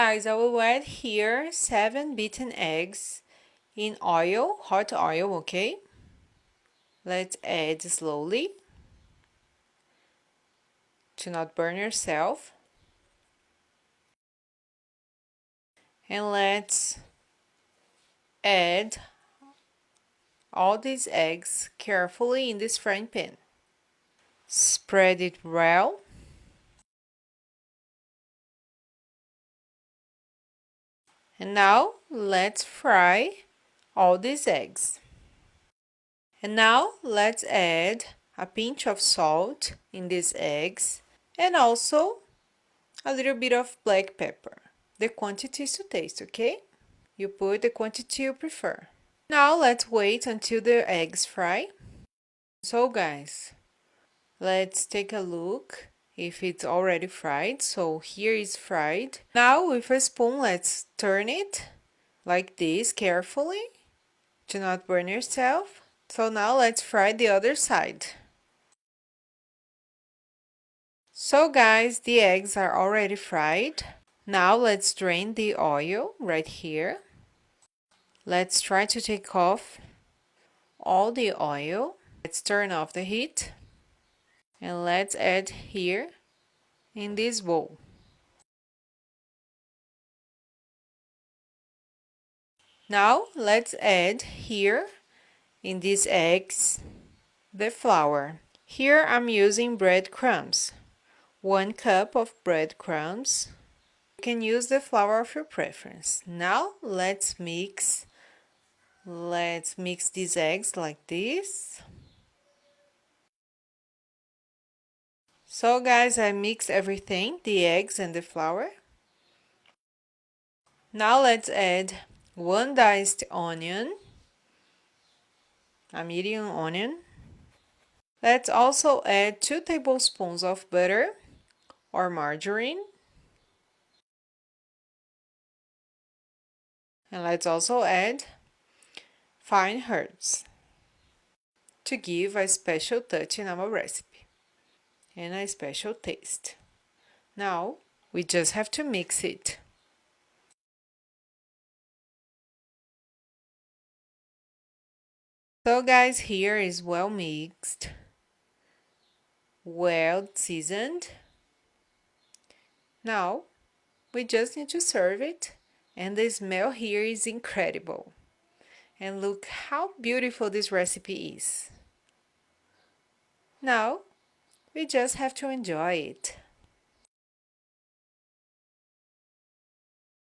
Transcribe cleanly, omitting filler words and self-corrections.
Guys, I will add here 7 beaten eggs in oil, hot oil, okay? Let's add slowly to not burn yourself. And let's add all these eggs carefully in this frying pan. Spread it well. And now let's fry all these eggs. And now let's add a pinch of salt in these eggs and also a little bit of black pepper. The quantity is to taste, okay? You put the quantity you prefer. Now let's wait until the eggs fry. So guys, let's take a look if it's already fried. So here is fried. Now with a spoon, let's turn it like this carefully to not burn yourself. So now let's fry the other side. So guys, the eggs are already fried. Now let's drain the oil right here. Let's try to take off all the oil. Let's turn off the heat. And let's add here in this bowl. Now let's add here in these eggs the flour. Here I'm using breadcrumbs. 1 cup of breadcrumbs. You can use the flour of your preference. Now let's mix these eggs like this. So guys, I mix everything, the eggs and the flour. Now let's add 1 diced onion, a medium onion. Let's also add 2 tablespoons of butter or margarine. And let's also add fine herbs to give a special touch in our recipe and a special taste. Now we just have to mix it. So guys, here is well mixed, well seasoned. Now we just need to serve it, and the smell here is incredible. And look how beautiful this recipe is. Now we just have to enjoy it.